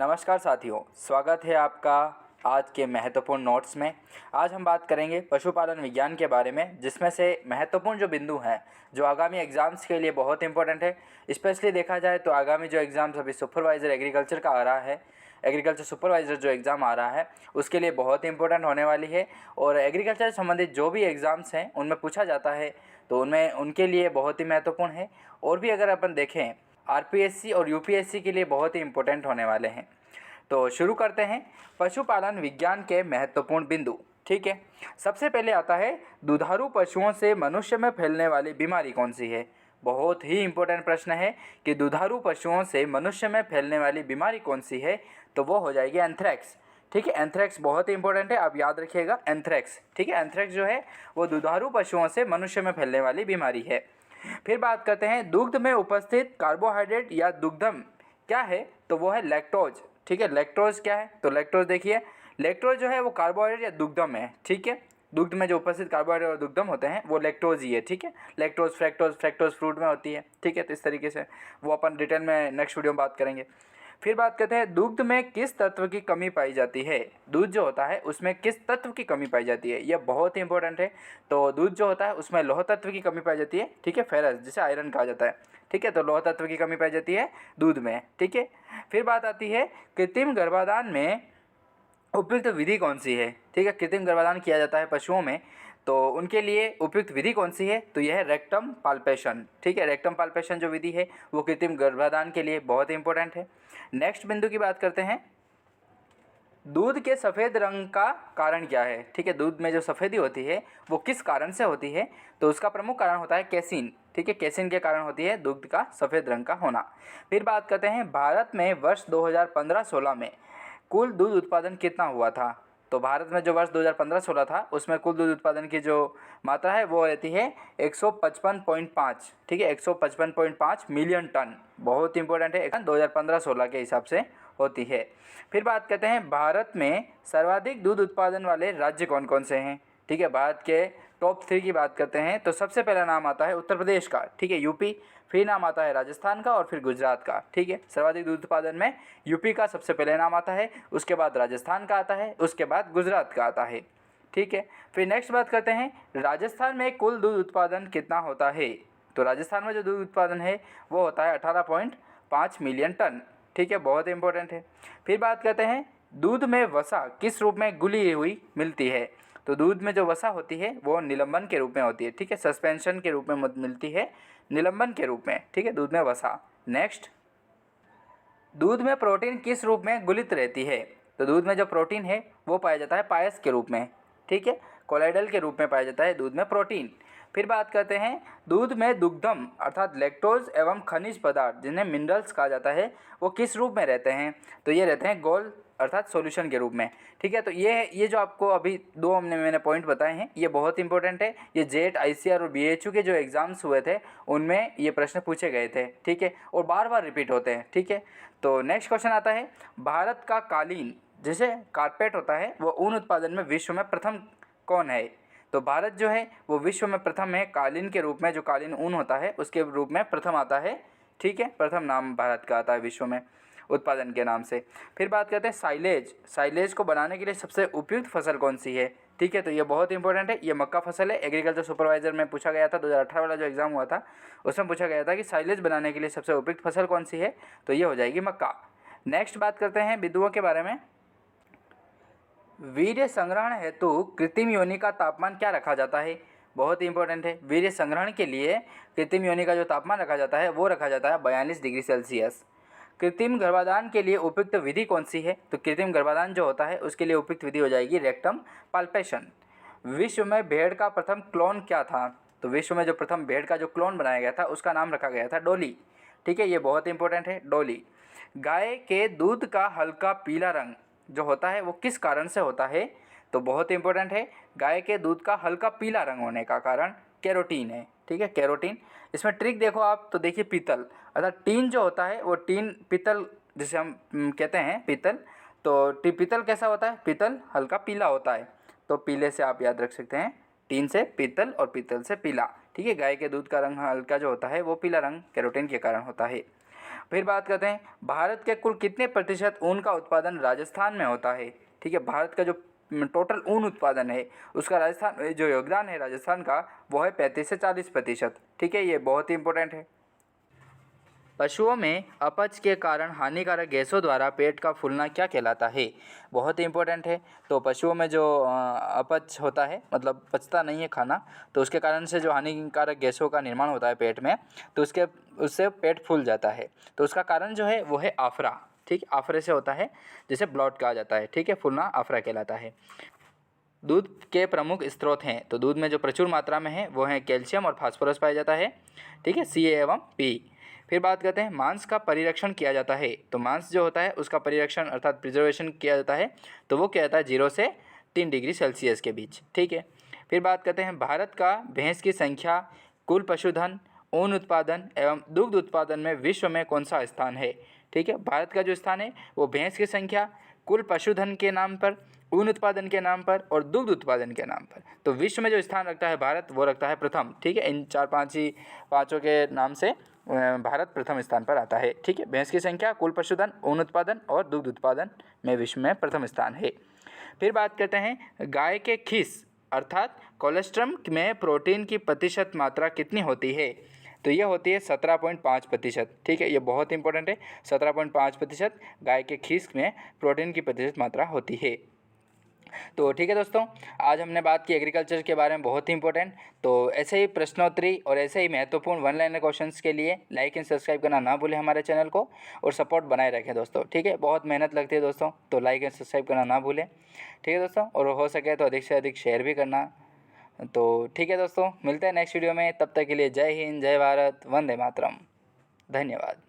नमस्कार साथियों, स्वागत है आपका आज के महत्वपूर्ण नोट्स में। आज हम बात करेंगे पशुपालन विज्ञान के बारे में, जिसमें से महत्वपूर्ण जो बिंदु हैं जो आगामी एग्ज़ाम्स के लिए बहुत इंपॉर्टेंट है। स्पेशली देखा जाए तो आगामी जो एग्ज़ाम्स अभी सुपरवाइज़र एग्रीकल्चर का आ रहा है, एग्रीकल्चर सुपरवाइज़र जो एग्ज़ाम आ रहा है उसके लिए बहुत इंपॉर्टेंट होने वाली है। और एग्रीकल्चर संबंधित जो भी एग्ज़ाम्स हैं उनमें पूछा जाता है तो उनमें उनके लिए बहुत ही महत्वपूर्ण है। और भी अगर अपन देखें आरपीएससी और यूपीएससी के लिए बहुत ही इम्पोर्टेंट होने वाले हैं। तो शुरू करते हैं पशुपालन विज्ञान के महत्वपूर्ण बिंदु। ठीक है, सबसे पहले आता है दुधारू पशुओं से मनुष्य में फैलने वाली बीमारी कौन सी है। बहुत ही इम्पोर्टेंट प्रश्न है कि दुधारू पशुओं से मनुष्य में फैलने वाली बीमारी कौन सी है, तो वो हो जाएगी एंथ्रेक्स। ठीक है, एंथ्रेक्स बहुत ही इंपॉर्टेंट है, आप याद रखिएगा एंथ्रेक्स। ठीक है, एंथ्रेक्स जो है वो दुधारू पशुओं से मनुष्य में फैलने वाली बीमारी है। फिर बात करते हैं दुग्ध में उपस्थित कार्बोहाइड्रेट या दुग्धम क्या है, तो वो है लैक्टोज। ठीक है, लैक्टोज क्या है, तो लैक्टोज देखिए, लैक्टोज जो है वो कार्बोहाइड्रेट या दुग्धम है। ठीक है, दुग्ध में जो उपस्थित कार्बोहाइड्रेट और दुग्धम होते हैं वो लैक्टोज ही है। ठीक है, लैक्टोज फ्रैक्टोज फ्रूट में होती है। ठीक है, तो इस तरीके से वो अपन डिटेल में नेक्स्ट वीडियो में बात करेंगे। फिर बात करते हैं दुग्ध में किस तत्व की कमी पाई जाती है। दूध जो होता है उसमें किस तत्व की कमी पाई जाती है, यह बहुत ही इंपॉर्टेंट है। तो दूध जो होता है उसमें लौह तत्व की कमी पाई जाती है। ठीक है, फेरस जिसे आयरन कहा जाता है। ठीक है, तो लौह तत्व की कमी पाई जाती है दूध में। ठीक है, फिर बात आती है कृत्रिम गर्भाधान में उपयुक्त विधि कौन सी है। ठीक है, कृत्रिम गर्भाधान किया जाता है पशुओं में, तो उनके लिए उपयुक्त विधि कौन सी है, तो यह है रेक्टम पाल्पेशन। ठीक है, रेक्टम पाल्पेशन जो विधि है वो कृत्रिम गर्भाधान के लिए बहुत इंपॉर्टेंट है। नेक्स्ट बिंदु की बात करते हैं, दूध के सफ़ेद रंग का कारण क्या है। ठीक है, दूध में जो सफ़ेदी होती है वो किस कारण से होती है, तो उसका प्रमुख कारण होता है कैसीन। ठीक है, कैसीन के कारण होती है दूध का सफ़ेद रंग का होना। फिर बात करते हैं भारत में वर्ष 2015-16 में कुल दूध उत्पादन कितना हुआ था। तो भारत में जो वर्ष 2015-16 था उसमें कुल दूध उत्पादन की जो मात्रा है वो रहती है 155.5। ठीक है, 155.5 मिलियन टन। बहुत इंपॉर्टेंट है, 2015-16 के हिसाब से होती है। फिर बात करते हैं भारत में सर्वाधिक दूध उत्पादन वाले राज्य कौन कौन से हैं। ठीक है, भारत के टॉप 3 की बात करते हैं तो सबसे पहला नाम आता है उत्तर प्रदेश का। ठीक है, यूपी, फिर नाम आता है राजस्थान का और फिर गुजरात का। ठीक है, सर्वाधिक दूध उत्पादन में यूपी का सबसे पहले नाम आता है, उसके बाद राजस्थान का आता है, उसके बाद गुजरात का आता है। ठीक है, फिर नेक्स्ट बात करते हैं राजस्थान में कुल दूध उत्पादन कितना होता है। तो राजस्थान में जो दूध उत्पादन है वो होता है 18.5 मिलियन टन। ठीक है, बहुत इंपॉर्टेंट है। फिर बात करते हैं दूध में वसा किस रूप में घुली हुई मिलती है। तो दूध में जो वसा होती है वो निलंबन के रूप में होती है। ठीक है, सस्पेंशन के रूप में मिलती है, निलंबन के रूप में। ठीक है, दूध में वसा। नेक्स्ट, दूध में प्रोटीन किस रूप में घुलित रहती है। तो दूध में जो प्रोटीन है वो पाया जाता है पायस के रूप में। ठीक है, कोलाइडल के रूप में पाया जाता है दूध में प्रोटीन। फिर बात करते हैं दूध में दुग्धम अर्थात लैक्टोज एवं खनिज पदार्थ जिन्हें मिनरल्स कहा जाता है वो किस रूप में रहते हैं, तो ये रहते हैं गोल अर्थात सॉल्यूशन के रूप में। ठीक है, तो ये जो आपको अभी दो मैंने पॉइंट बताए हैं ये बहुत इंपॉर्टेंट है। ये जेट, आईसीआर और बीएचयू के जो एग्ज़ाम्स हुए थे उनमें ये प्रश्न पूछे गए थे। ठीक है, और बार बार रिपीट होते हैं। ठीक है, तो नेक्स्ट क्वेश्चन आता है भारत का कालीन जिसे कारपेट होता है वो ऊन उत्पादन में विश्व में प्रथम कौन है। तो भारत जो है वो विश्व में प्रथम है कालीन के रूप में, जो कालीन ऊन होता है उसके रूप में प्रथम आता है। ठीक है, प्रथम नाम भारत का आता है विश्व में उत्पादन के नाम से। फिर बात करते हैं साइलेज, साइलेज को बनाने के लिए सबसे उपयुक्त फसल कौन सी है। ठीक है, तो ये बहुत इंपॉर्टेंट है, ये मक्का फसल है। एग्रीकल्चर सुपरवाइजर में पूछा गया था, 2018 वाला जो एग्ज़ाम हुआ था उसमें पूछा गया था कि साइलेज बनाने के लिए सबसे उपयुक्त फसल कौन सी है, तो ये हो जाएगी मक्का। नेक्स्ट बात करते हैं बिंदुओं के बारे में। वीर्य संग्रहण हेतु कृत्रिम योनि का तापमान क्या रखा जाता है। बहुत ही इंपॉर्टेंट है, वीर्य संग्रहण के लिए कृत्रिम योनि का जो तापमान रखा जाता है वो रखा जाता है 42 डिग्री सेल्सियस। कृत्रिम गर्भाधान के लिए उपयुक्त विधि कौन सी है, तो कृत्रिम गर्भाधान जो होता है उसके लिए उपयुक्त विधि हो जाएगी रेक्टम पाल्पेशन। विश्व में भेड़ का प्रथम क्लोन क्या था, तो विश्व में जो प्रथम भेड़ का जो क्लोन बनाया गया था उसका नाम रखा गया था डोली। ठीक है, ये बहुत इंपॉर्टेंट है डोली। गाय के दूध का हल्का पीला रंग जो होता है वो किस कारण से होता है, तो बहुत इंपॉर्टेंट है, गाय के दूध का हल्का पीला रंग होने का कारण कैरोटीन है। ठीक है, कैरोटीन। इसमें ट्रिक देखो आप, तो देखिए पीतल अर्थात टीन जो होता है वो टीन पीतल जिसे हम कहते हैं पीतल, तो पीतल कैसा होता है, पीतल हल्का पीला होता है, तो पीले से आप याद रख सकते हैं, टीन से पीतल और पीतल से पीला। ठीक है, गाय के दूध का रंग हल्का जो होता है वो पीला रंग कैरोटीन के कारण होता है। फिर बात करते हैं भारत के कुल कितने प्रतिशत ऊन का उत्पादन राजस्थान में होता है। ठीक है, भारत का जो टोटल ऊन उत्पादन है उसका राजस्थान जो योगदान है राजस्थान का वो है 35 से 40%। ठीक है, ये बहुत ही इंपॉर्टेंट है। पशुओं में अपच के कारण हानिकारक गैसों द्वारा पेट का फूलना क्या कहलाता है। बहुत ही इंपॉर्टेंट है। तो पशुओं में जो अपच होता है मतलब पचता नहीं है खाना, तो उसके कारण से जो हानिकारक गैसों का निर्माण होता है पेट में, तो उससे पेट फूल जाता है। तो उसका कारण जो है वो है आफरा। ठीक, आफरे से होता है, जिसे ब्लॉट कहा जाता है। ठीक है, फूलना आफरा कहलाता है। दूध के प्रमुख स्रोत हैं, तो दूध में जो प्रचुर मात्रा में है वो है कैल्शियम और फास्फोरस पाया जाता है। ठीक है, Ca एवं P। फिर बात करते हैं मांस का परिरक्षण किया जाता है। तो मांस जो होता है उसका परिरक्षण अर्थात प्रिजर्वेशन किया जाता है, तो वो किया जाता है 0 से 3 डिग्री सेल्सियस के बीच। ठीक है, फिर बात करते हैं भारत का भैंस की संख्या, कुल पशुधन, ऊन उत्पादन एवं दुग्ध उत्पादन में विश्व में कौन सा स्थान है। ठीक है, भारत का जो स्थान है वो भैंस की संख्या, कुल पशुधन के नाम पर, ऊन उत्पादन के नाम पर और दुग्ध उत्पादन के नाम पर। तो विश्व में जो स्थान रखता है भारत वो रखता है प्रथम। ठीक है, इन पाँचों के नाम से भारत प्रथम स्थान पर आता है। ठीक है, भैंस की संख्या, कुल पशुधन, ऊन उत्पादन और दुग्ध उत्पादन में विश्व में प्रथम स्थान है। फिर बात करते हैं गाय के खीस अर्थात कोलेस्ट्रम में प्रोटीन की प्रतिशत मात्रा कितनी होती है। तो ये होती है 17.5%। ठीक है, ये बहुत इंपॉर्टेंट है। 17.5% गाय के खीस में प्रोटीन की प्रतिशत मात्रा होती है। तो ठीक है दोस्तों, आज हमने बात की एग्रीकल्चर के बारे में, बहुत ही इंपॉर्टेंट। तो ऐसे ही प्रश्नोत्तरी और ऐसे ही महत्वपूर्ण वन लाइनर क्वेश्चंस के लिए लाइक एंड सब्सक्राइब करना ना भूलें हमारे चैनल को, और सपोर्ट बनाए रखें दोस्तों। ठीक है, बहुत मेहनत लगती है दोस्तों, तो लाइक एंड सब्सक्राइब करना ना भूलें। ठीक है दोस्तों, और हो सके तो अधिक से अधिक शेयर भी करना। तो ठीक है दोस्तों, मिलते हैं नेक्स्ट वीडियो में। तब तक के लिए जय हिंद, जय भारत, वंदे मातरम। धन्यवाद।